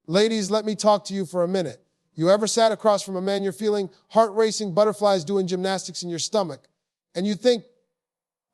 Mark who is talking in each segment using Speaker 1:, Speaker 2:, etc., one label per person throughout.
Speaker 1: Ladies, let me talk to you for a minute. You ever sat across from a man you're feeling heart racing, butterflies doing gymnastics in your stomach, and you think,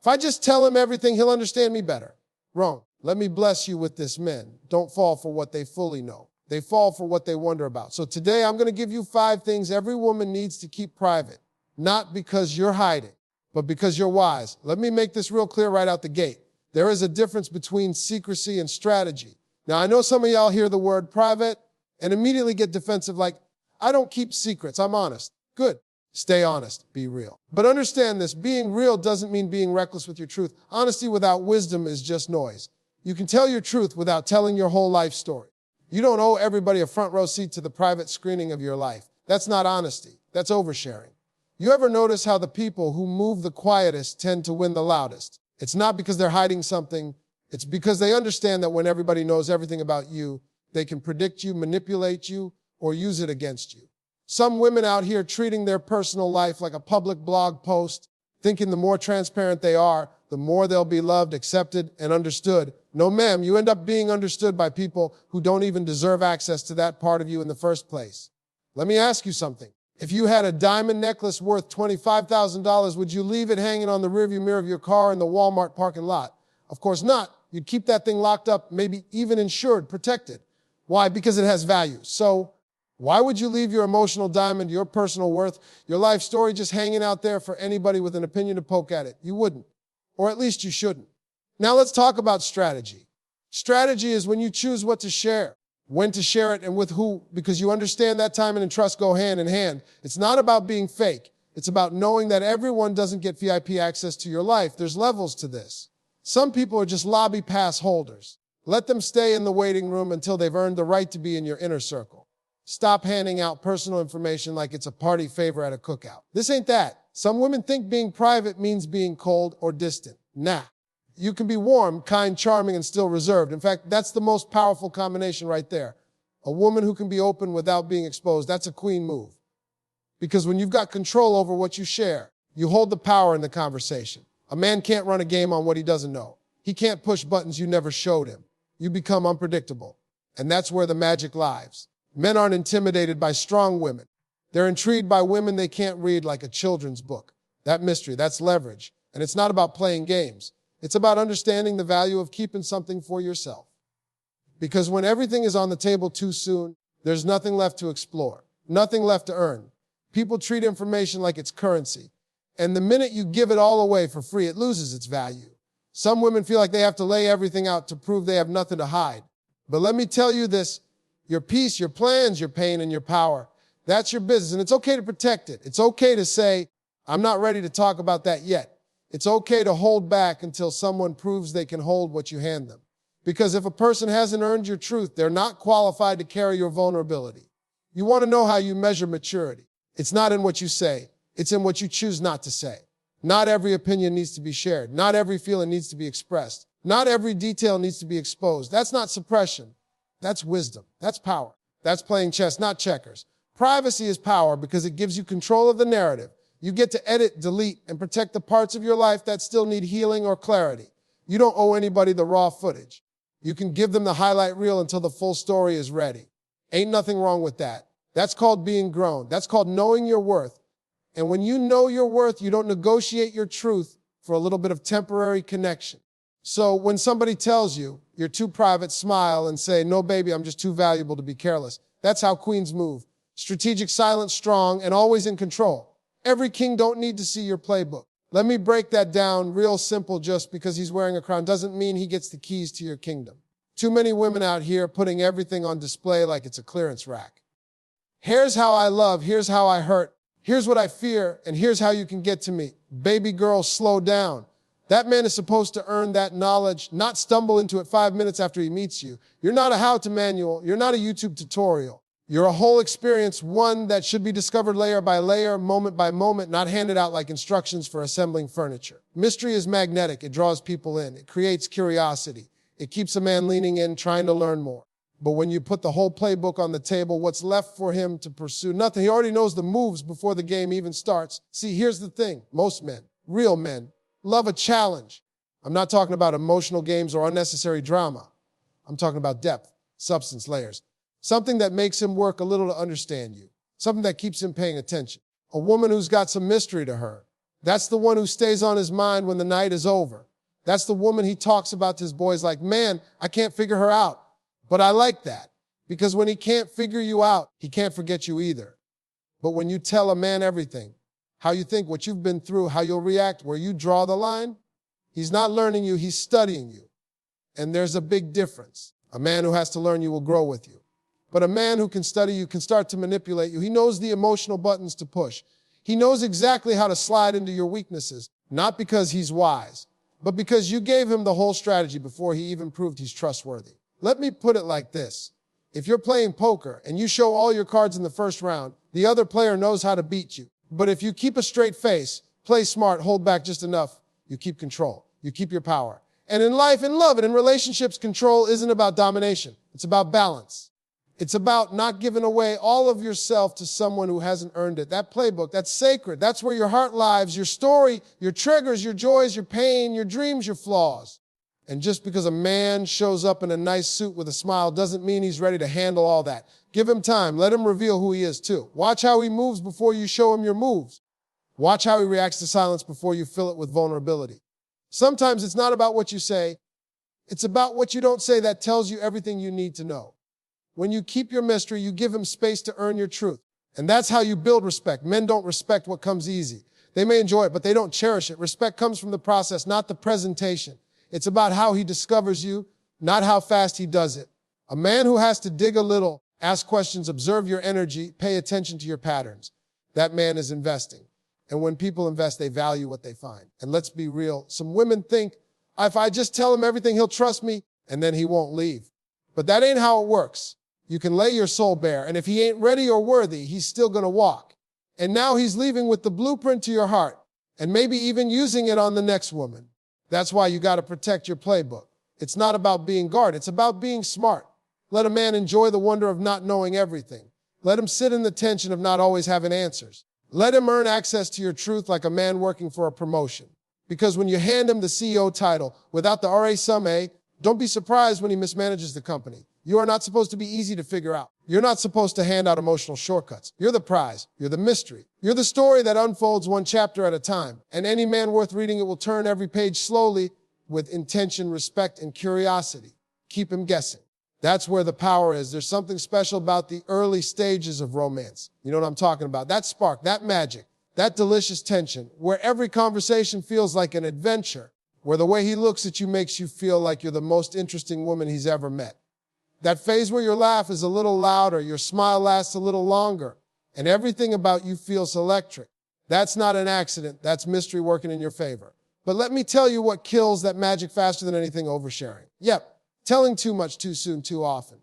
Speaker 1: if I just tell him everything, he'll understand me better? Wrong. Let me bless you with this, men. Don't fall for what they fully know. They fall for what they wonder about. So today I'm going to give you 5 things every woman needs to keep private, not because you're hiding, but because you're wise. Let me make this real clear right out the gate. There is a difference between secrecy and strategy. Now, I know some of y'all hear the word private and immediately get defensive like, I don't keep secrets, I'm honest. Good. Stay honest, be real. But understand this, being real doesn't mean being reckless with your truth. Honesty without wisdom is just noise. You can tell your truth without telling your whole life story. You don't owe everybody a front row seat to the private screening of your life. That's not honesty, that's oversharing. You ever notice how the people who move the quietest tend to win the loudest? It's not because they're hiding something, it's because they understand that when everybody knows everything about you, they can predict you, manipulate you, or use it against you. Some women out here treating their personal life like a public blog post, thinking the more transparent they are, the more they'll be loved, accepted, and understood. No, ma'am, you end up being understood by people who don't even deserve access to that part of you in the first place. Let me ask you something. If you had a diamond necklace worth $25,000, would you leave it hanging on the rearview mirror of your car in the Walmart parking lot? Of course not. You'd keep that thing locked up, maybe even insured, protected. Why? Because it has value. So why would you leave your emotional diamond, your personal worth, your life story just hanging out there for anybody with an opinion to poke at it? You wouldn't. Or at least you shouldn't. Now let's talk about strategy. Strategy is when you choose what to share, when to share it, and with who, because you understand that time and trust go hand in hand. It's not about being fake. It's about knowing that everyone doesn't get VIP access to your life. There's levels to this. Some people are just lobby pass holders. Let them stay in the waiting room until they've earned the right to be in your inner circle. Stop handing out personal information like it's a party favor at a cookout. This ain't that. Some women think being private means being cold or distant. Nah. You can be warm, kind, charming, and still reserved. In fact, that's the most powerful combination right there. A woman who can be open without being exposed, that's a queen move. Because when you've got control over what you share, you hold the power in the conversation. A man can't run a game on what he doesn't know. He can't push buttons you never showed him. You become unpredictable. And that's where the magic lies. Men aren't intimidated by strong women. They're intrigued by women they can't read like a children's book. That mystery, that's leverage. And it's not about playing games. It's about understanding the value of keeping something for yourself. Because when everything is on the table too soon, there's nothing left to explore, nothing left to earn. People treat information like it's currency. And the minute you give it all away for free, it loses its value. Some women feel like they have to lay everything out to prove they have nothing to hide. But let me tell you this, your peace, your plans, your pain, and your power, that's your business. And it's okay to protect it. It's okay to say, I'm not ready to talk about that yet. It's okay to hold back until someone proves they can hold what you hand them. Because if a person hasn't earned your truth, they're not qualified to carry your vulnerability. You want to know how you measure maturity. It's not in what you say. It's in what you choose not to say. Not every opinion needs to be shared. Not every feeling needs to be expressed. Not every detail needs to be exposed. That's not suppression. That's wisdom. That's power. That's playing chess, not checkers. Privacy is power because it gives you control of the narrative. You get to edit, delete, and protect the parts of your life that still need healing or clarity. You don't owe anybody the raw footage. You can give them the highlight reel until the full story is ready. Ain't nothing wrong with that. That's called being grown. That's called knowing your worth. And when you know your worth, you don't negotiate your truth for a little bit of temporary connection. So when somebody tells you you're too private, smile and say, no, baby, I'm just too valuable to be careless. That's how queens move. Strategic, silent, strong, and always in control. Every king don't need to see your playbook. Let me break that down real simple. Just because he's wearing a crown doesn't mean he gets the keys to your kingdom. Too many women out here putting everything on display like it's a clearance rack. Here's how I love, here's how I hurt, here's what I fear, and here's how you can get to me. Baby girl, slow down. That man is supposed to earn that knowledge, not stumble into it 5 minutes after he meets you. You're not a how-to manual. You're not a YouTube tutorial. You're a whole experience, one that should be discovered layer by layer, moment by moment, not handed out like instructions for assembling furniture. Mystery is magnetic. It draws people in. It creates curiosity. It keeps a man leaning in, trying to learn more. But when you put the whole playbook on the table, what's left for him to pursue? Nothing. He already knows the moves before the game even starts. See, here's the thing. Most men, real men, love a challenge. I'm not talking about emotional games or unnecessary drama. I'm talking about depth, substance, layers. Something that makes him work a little to understand you. Something that keeps him paying attention. A woman who's got some mystery to her. That's the one who stays on his mind when the night is over. That's the woman he talks about to his boys like, man, I can't figure her out. But I like that. Because when he can't figure you out, he can't forget you either. But when you tell a man everything, how you think, what you've been through, how you'll react, where you draw the line, he's not learning you, he's studying you. And there's a big difference. A man who has to learn you will grow with you. But a man who can study you can start to manipulate you. He knows the emotional buttons to push. He knows exactly how to slide into your weaknesses, not because he's wise, but because you gave him the whole strategy before he even proved he's trustworthy. Let me put it like this. If you're playing poker and you show all your cards in the first round, the other player knows how to beat you. But if you keep a straight face, play smart, hold back just enough, you keep control. You keep your power. And in life, in love, and in relationships, control isn't about domination. It's about balance. It's about not giving away all of yourself to someone who hasn't earned it. That playbook, that's sacred. That's where your heart lives, your story, your triggers, your joys, your pain, your dreams, your flaws. And just because a man shows up in a nice suit with a smile doesn't mean he's ready to handle all that. Give him time. Let him reveal who he is too. Watch how he moves before you show him your moves. Watch how he reacts to silence before you fill it with vulnerability. Sometimes it's not about what you say. It's about what you don't say that tells you everything you need to know. When you keep your mystery, you give him space to earn your truth. And that's how you build respect. Men don't respect what comes easy. They may enjoy it, but they don't cherish it. Respect comes from the process, not the presentation. It's about how he discovers you, not how fast he does it. A man who has to dig a little, ask questions, observe your energy, pay attention to your patterns. That man is investing. And when people invest, they value what they find. And let's be real. Some women think, if I just tell him everything, he'll trust me, and then he won't leave. But that ain't how it works. You can lay your soul bare, and if he ain't ready or worthy, he's still going to walk. And now he's leaving with the blueprint to your heart, and maybe even using it on the next woman. That's why you got to protect your playbook. It's not about being guarded. It's about being smart. Let a man enjoy the wonder of not knowing everything. Let him sit in the tension of not always having answers. Let him earn access to your truth like a man working for a promotion. Because when you hand him the CEO title without the RA sum A, don't be surprised when he mismanages the company. You are not supposed to be easy to figure out. You're not supposed to hand out emotional shortcuts. You're the prize. You're the mystery. You're the story that unfolds one chapter at a time. And any man worth reading it will turn every page slowly with intention, respect, and curiosity. Keep him guessing. That's where the power is. There's something special about the early stages of romance. You know what I'm talking about? That spark, that magic, that delicious tension, where every conversation feels like an adventure, where the way he looks at you makes you feel like you're the most interesting woman he's ever met. That phase where your laugh is a little louder, your smile lasts a little longer, and everything about you feels electric. That's not an accident. That's mystery working in your favor. But let me tell you what kills that magic faster than anything: oversharing. Yep, telling too much too soon too often.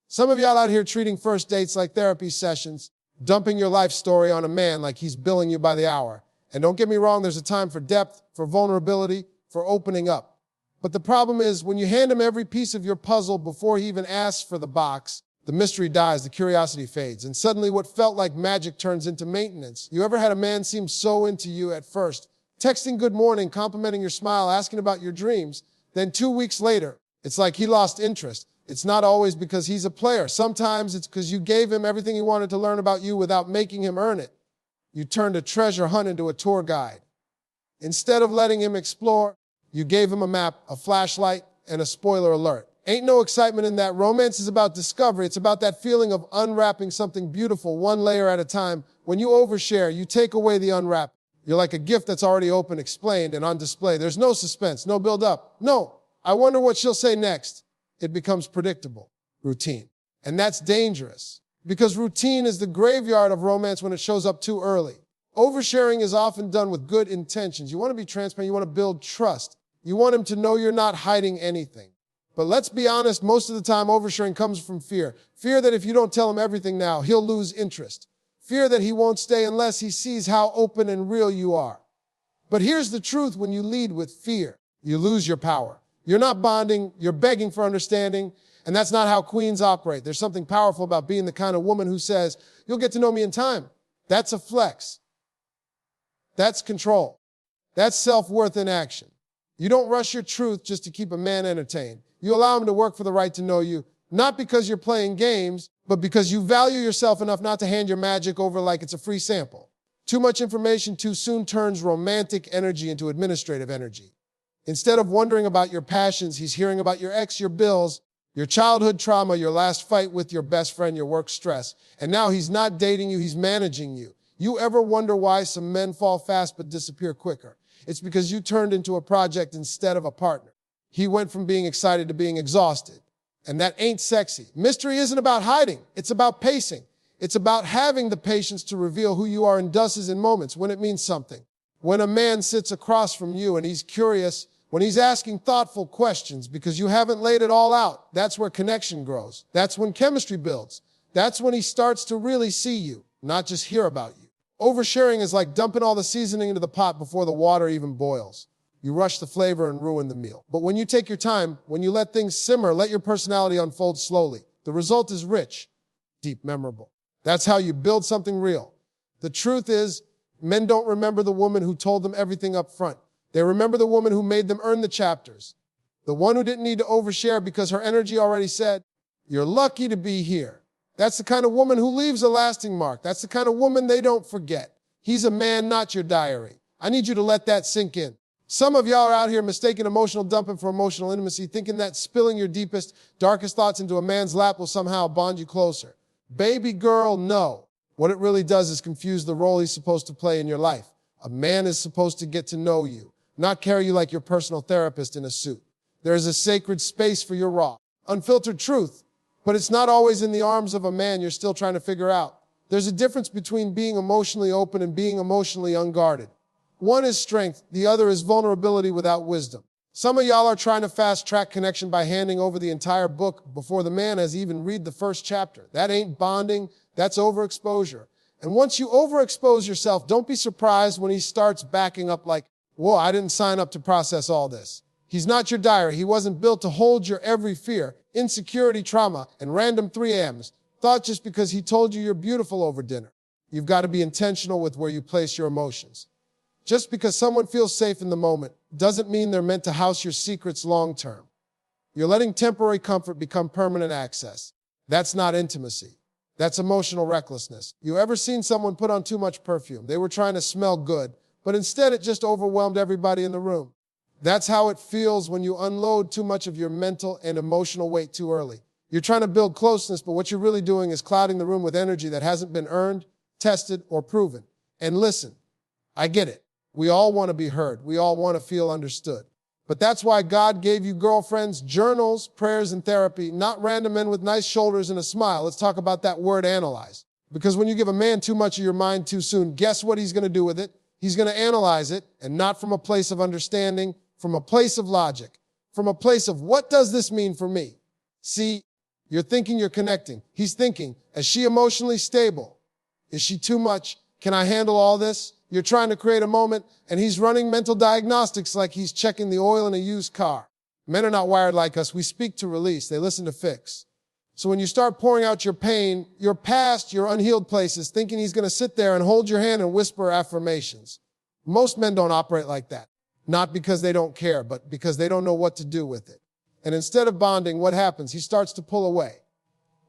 Speaker 1: Some of y'all out here treating first dates like therapy sessions, dumping your life story on a man like he's billing you by the hour. And don't get me wrong, there's a time for depth, for vulnerability, for opening up. But the problem is, when you hand him every piece of your puzzle before he even asks for the box, the mystery dies, the curiosity fades, and suddenly what felt like magic turns into maintenance. You ever had a man seem so into you at first, texting good morning, complimenting your smile, asking about your dreams, then 2 weeks later, it's like he lost interest. It's not always because he's a player. Sometimes it's because you gave him everything he wanted to learn about you without making him earn it. You turned a treasure hunt into a tour guide. Instead of letting him explore, you gave him a map, a flashlight, and a spoiler alert. Ain't no excitement in that. Romance is about discovery. It's about that feeling of unwrapping something beautiful, one layer at a time. When you overshare, you take away the unwrap. You're like a gift that's already open, explained, and on display. There's no suspense, no build-up. No, I wonder what she'll say next. It becomes predictable, routine. And that's dangerous, because routine is the graveyard of romance when it shows up too early. Oversharing is often done with good intentions. You want to be transparent. You want to build trust. You want him to know you're not hiding anything. But let's be honest, most of the time oversharing comes from fear. Fear that if you don't tell him everything now, he'll lose interest. Fear that he won't stay unless he sees how open and real you are. But here's the truth: when you lead with fear, you lose your power. You're not bonding, you're begging for understanding, and that's not how queens operate. There's something powerful about being the kind of woman who says, "You'll get to know me in time." That's a flex. That's control. That's self-worth in action. You don't rush your truth just to keep a man entertained. You allow him to work for the right to know you, not because you're playing games, but because you value yourself enough not to hand your magic over like it's a free sample. Too much information too soon turns romantic energy into administrative energy. Instead of wondering about your passions, he's hearing about your ex, your bills, your childhood trauma, your last fight with your best friend, your work stress. And now he's not dating you, he's managing you. You ever wonder why some men fall fast but disappear quicker? It's because you turned into a project instead of a partner. He went from being excited to being exhausted. And that ain't sexy. Mystery isn't about hiding. It's about pacing. It's about having the patience to reveal who you are in doses and moments when it means something. When a man sits across from you and he's curious, when he's asking thoughtful questions because you haven't laid it all out, that's where connection grows. That's when chemistry builds. That's when he starts to really see you, not just hear about you. Oversharing is like dumping all the seasoning into the pot before the water even boils. You rush the flavor and ruin the meal. But when you take your time, when you let things simmer, let your personality unfold slowly, the result is rich, deep, memorable. That's how you build something real. The truth is, men don't remember the woman who told them everything up front. They remember the woman who made them earn the chapters. The one who didn't need to overshare because her energy already said, "You're lucky to be here." That's the kind of woman who leaves a lasting mark. That's the kind of woman they don't forget. He's a man, not your diary. I need you to let that sink in. Some of y'all are out here mistaking emotional dumping for emotional intimacy, thinking that spilling your deepest, darkest thoughts into a man's lap will somehow bond you closer. Baby girl, no. What it really does is confuse the role he's supposed to play in your life. A man is supposed to get to know you, not carry you like your personal therapist in a suit. There is a sacred space for your raw, unfiltered truth, but it's not always in the arms of a man you're still trying to figure out. There's a difference between being emotionally open and being emotionally unguarded. One is strength, the other is vulnerability without wisdom. Some of y'all are trying to fast-track connection by handing over the entire book before the man has even read the first chapter. That ain't bonding, that's overexposure. And once you overexpose yourself, don't be surprised when he starts backing up like, "Whoa, I didn't sign up to process all this." He's not your diary. He wasn't built to hold your every fear, insecurity, trauma, and random 3Ms, thought just because he told you you're beautiful over dinner. You've got to be intentional with where you place your emotions. Just because someone feels safe in the moment doesn't mean they're meant to house your secrets long term. You're letting temporary comfort become permanent access. That's not intimacy. That's emotional recklessness. You ever seen someone put on too much perfume? They were trying to smell good, but instead it just overwhelmed everybody in the room. That's how it feels when you unload too much of your mental and emotional weight too early. You're trying to build closeness, but what you're really doing is clouding the room with energy that hasn't been earned, tested, or proven. And listen, I get it. We all want to be heard. We all want to feel understood. But that's why God gave you girlfriends, journals, prayers, and therapy, not random men with nice shoulders and a smile. Let's talk about that word analyze. Because when you give a man too much of your mind too soon, guess what he's going to do with it? He's going to analyze it, and not from a place of understanding, from a place of logic, from a place of what does this mean for me? See, you're thinking you're connecting. He's thinking, is she emotionally stable? Is she too much? Can I handle all this? You're trying to create a moment, and he's running mental diagnostics like he's checking the oil in a used car. Men are not wired like us. We speak to release. They listen to fix. So when you start pouring out your pain, your past, your unhealed places, thinking he's going to sit there and hold your hand and whisper affirmations. Most men don't operate like that. Not because they don't care, but because they don't know what to do with it. And instead of bonding, what happens? He starts to pull away.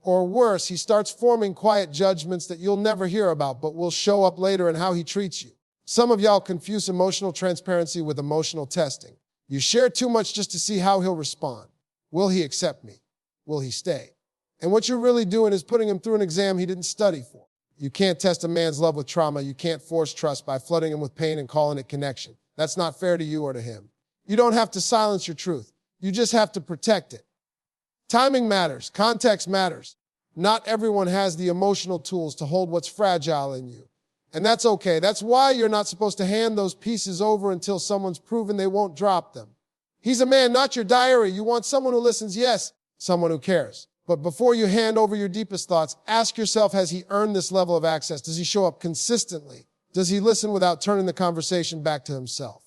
Speaker 1: Or worse, he starts forming quiet judgments that you'll never hear about, but will show up later in how he treats you. Some of y'all confuse emotional transparency with emotional testing. You share too much just to see how he'll respond. Will he accept me? Will he stay? And what you're really doing is putting him through an exam he didn't study for. You can't test a man's love with trauma. You can't force trust by flooding him with pain and calling it connection. That's not fair to you or to him. You don't have to silence your truth. You just have to protect it. Timing matters. Context matters. Not everyone has the emotional tools to hold what's fragile in you. And that's okay. That's why you're not supposed to hand those pieces over until someone's proven they won't drop them. He's a man, not your diary. You want someone who listens, yes, someone who cares. But before you hand over your deepest thoughts, ask yourself, has he earned this level of access? Does he show up consistently? Does he listen without turning the conversation back to himself?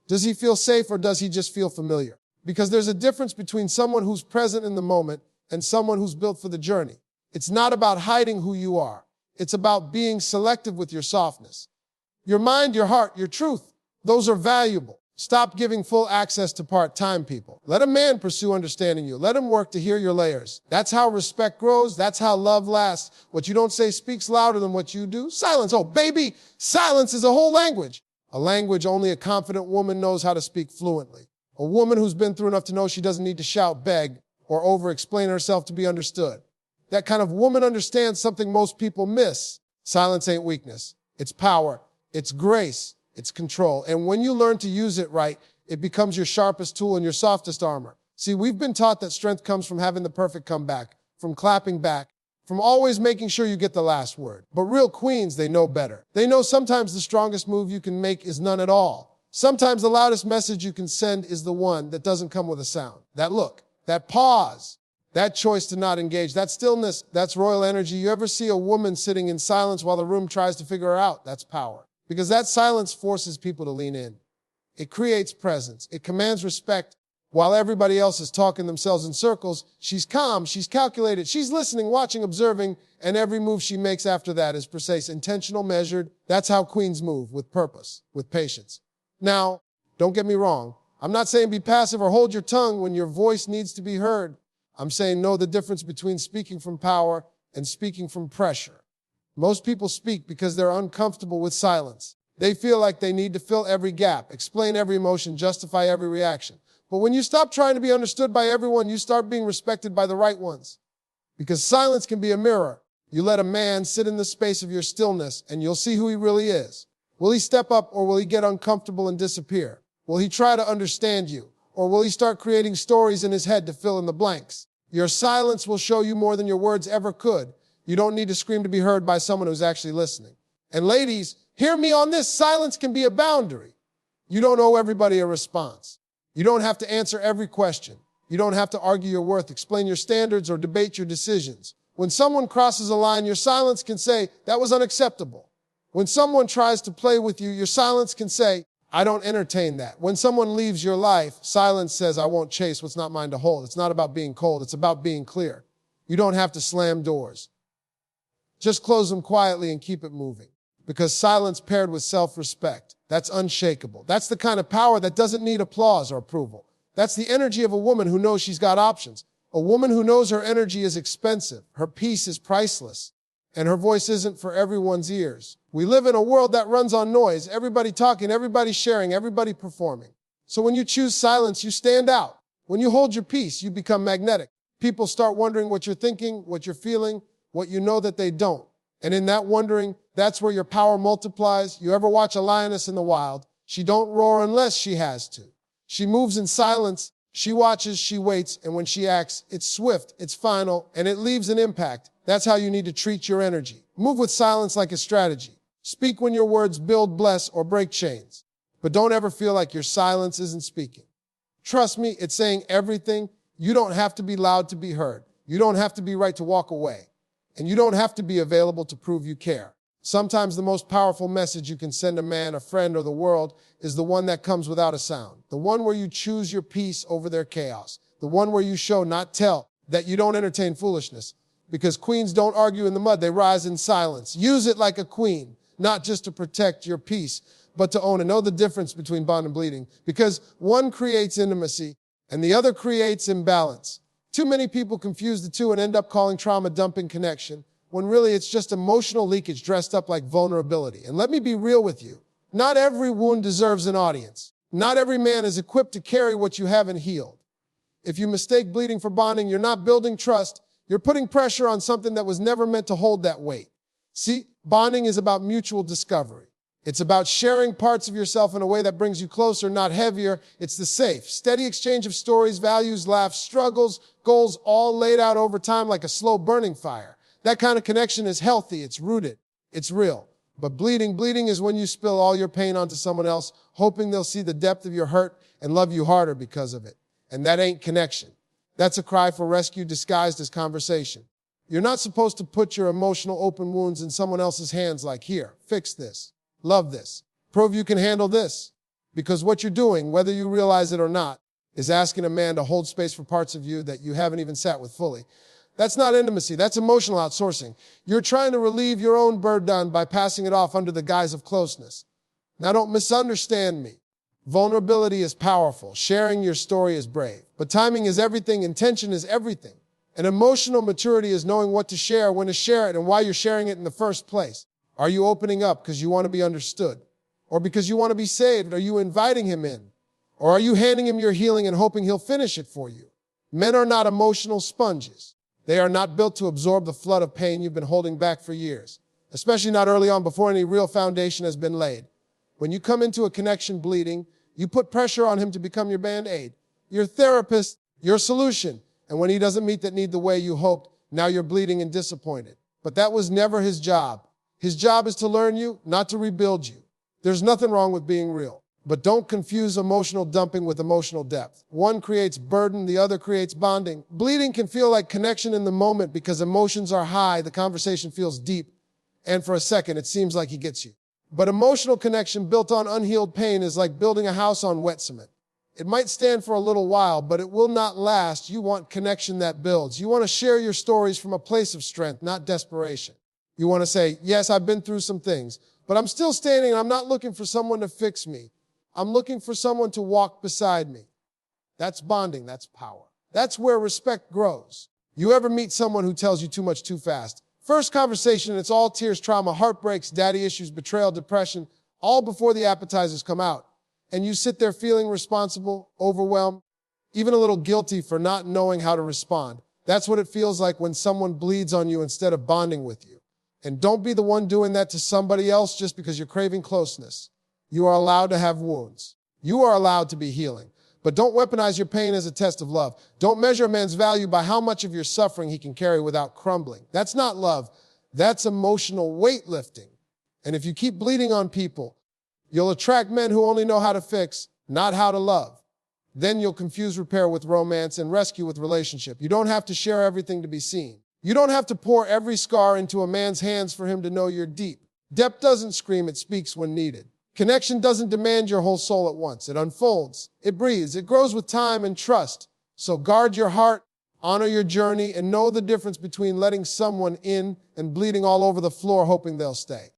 Speaker 1: Does he feel safe or does he just feel familiar? Because there's a difference between someone who's present in the moment and someone who's built for the journey. It's not about hiding who you are. It's about being selective with your softness. Your mind, your heart, your truth, those are valuable. Stop giving full access to part-time people. Let a man pursue understanding you. Let him work to hear your layers. That's how respect grows. That's how love lasts. What you don't say speaks louder than what you do. Silence. Oh, baby, silence is a whole language. A language only a confident woman knows how to speak fluently. A woman who's been through enough to know she doesn't need to shout, beg, or over-explain herself to be understood. That kind of woman understands something most people miss. Silence ain't weakness. It's power. It's grace. It's control. And when you learn to use it right, it becomes your sharpest tool and your softest armor. See, we've been taught that strength comes from having the perfect comeback, from clapping back, from always making sure you get the last word. But real queens, they know better. They know sometimes the strongest move you can make is none at all. Sometimes the loudest message you can send is the one that doesn't come with a sound. That look, that pause, that choice to not engage, that stillness, that's royal energy. You ever see a woman sitting in silence while the room tries to figure her out? That's power. Because that silence forces people to lean in. It creates presence. It commands respect. While everybody else is talking themselves in circles, she's calm, she's calculated, she's listening, watching, observing, and every move she makes after that is precise, intentional, measured. That's how queens move, with purpose, with patience. Now, don't get me wrong. I'm not saying be passive or hold your tongue when your voice needs to be heard. I'm saying know the difference between speaking from power and speaking from pressure. Most people speak because they're uncomfortable with silence. They feel like they need to fill every gap, explain every emotion, justify every reaction. But when you stop trying to be understood by everyone, you start being respected by the right ones. Because silence can be a mirror. You let a man sit in the space of your stillness, and you'll see who he really is. Will he step up, or will he get uncomfortable and disappear? Will he try to understand you, or will he start creating stories in his head to fill in the blanks? Your silence will show you more than your words ever could. You don't need to scream to be heard by someone who's actually listening. And ladies, hear me on this. Silence can be a boundary. You don't owe everybody a response. You don't have to answer every question. You don't have to argue your worth, explain your standards, or debate your decisions. When someone crosses a line, your silence can say, that was unacceptable. When someone tries to play with you, your silence can say, I don't entertain that. When someone leaves your life, silence says, I won't chase what's not mine to hold. It's not about being cold. It's about being clear. You don't have to slam doors. Just close them quietly and keep it moving. Because silence paired with self-respect, that's unshakable. That's the kind of power that doesn't need applause or approval. That's the energy of a woman who knows she's got options. A woman who knows her energy is expensive, her peace is priceless, and her voice isn't for everyone's ears. We live in a world that runs on noise, everybody talking, everybody sharing, everybody performing. So when you choose silence, you stand out. When you hold your peace, you become magnetic. People start wondering what you're thinking, what you're feeling, what you know that they don't. And in that wondering, that's where your power multiplies. You ever watch a lioness in the wild? She don't roar unless she has to. She moves in silence. She watches, she waits, and when she acts, it's swift, it's final, and it leaves an impact. That's how you need to treat your energy. Move with silence like a strategy. Speak when your words build, bless, or break chains. But don't ever feel like your silence isn't speaking. Trust me, it's saying everything. You don't have to be loud to be heard. You don't have to be right to walk away. And you don't have to be available to prove you care. Sometimes the most powerful message you can send a man, a friend, or the world is the one that comes without a sound. The one where you choose your peace over their chaos. The one where you show, not tell, that you don't entertain foolishness. Because queens don't argue in the mud, they rise in silence. Use it like a queen, not just to protect your peace, but to own and know the difference between bond and bleeding. Because one creates intimacy and the other creates imbalance. Too many people confuse the two and end up calling trauma dumping connection, when really it's just emotional leakage dressed up like vulnerability. And let me be real with you. Not every wound deserves an audience. Not every man is equipped to carry what you haven't healed. If you mistake bleeding for bonding, you're not building trust. You're putting pressure on something that was never meant to hold that weight. See, bonding is about mutual discovery. It's about sharing parts of yourself in a way that brings you closer, not heavier. It's the safe, steady exchange of stories, values, laughs, struggles, goals, all laid out over time like a slow burning fire. That kind of connection is healthy, it's rooted, it's real. But bleeding is when you spill all your pain onto someone else, hoping they'll see the depth of your hurt and love you harder because of it. And that ain't connection. That's a cry for rescue disguised as conversation. You're not supposed to put your emotional open wounds in someone else's hands like, here, fix this. Love this. Prove you can handle this. Because what you're doing, whether you realize it or not, is asking a man to hold space for parts of you that you haven't even sat with fully. That's not intimacy. That's emotional outsourcing. You're trying to relieve your own burden by passing it off under the guise of closeness. Now, don't misunderstand me. Vulnerability is powerful. Sharing your story is brave. But timing is everything. Intention is everything. And emotional maturity is knowing what to share, when to share it, and why you're sharing it in the first place. Are you opening up because you want to be understood? Or because you want to be saved? Are you inviting him in? Or are you handing him your healing and hoping he'll finish it for you? Men are not emotional sponges. They are not built to absorb the flood of pain you've been holding back for years, especially not early on before any real foundation has been laid. When you come into a connection bleeding, you put pressure on him to become your band-aid, your therapist, your solution. And when he doesn't meet that need the way you hoped, now you're bleeding and disappointed. But that was never his job. His job is to learn you, not to rebuild you. There's nothing wrong with being real. But don't confuse emotional dumping with emotional depth. One creates burden, the other creates bonding. Bleeding can feel like connection in the moment because emotions are high, the conversation feels deep, and for a second it seems like he gets you. But emotional connection built on unhealed pain is like building a house on wet cement. It might stand for a little while, but it will not last. You want connection that builds. You want to share your stories from a place of strength, not desperation. You want to say, yes, I've been through some things, but I'm still standing and I'm not looking for someone to fix me. I'm looking for someone to walk beside me. That's bonding. That's power. That's where respect grows. You ever meet someone who tells you too much too fast? First conversation, and it's all tears, trauma, heartbreaks, daddy issues, betrayal, depression, all before the appetizers come out. And you sit there feeling responsible, overwhelmed, even a little guilty for not knowing how to respond. That's what it feels like when someone bleeds on you instead of bonding with you. And don't be the one doing that to somebody else just because you're craving closeness. You are allowed to have wounds. You are allowed to be healing. But don't weaponize your pain as a test of love. Don't measure a man's value by how much of your suffering he can carry without crumbling. That's not love. That's emotional weightlifting. And if you keep bleeding on people, you'll attract men who only know how to fix, not how to love. Then you'll confuse repair with romance and rescue with relationship. You don't have to share everything to be seen. You don't have to pour every scar into a man's hands for him to know you're deep. Depth doesn't scream, it speaks when needed. Connection doesn't demand your whole soul at once. It unfolds, it breathes, it grows with time and trust. So guard your heart, honor your journey, and know the difference between letting someone in and bleeding all over the floor hoping they'll stay.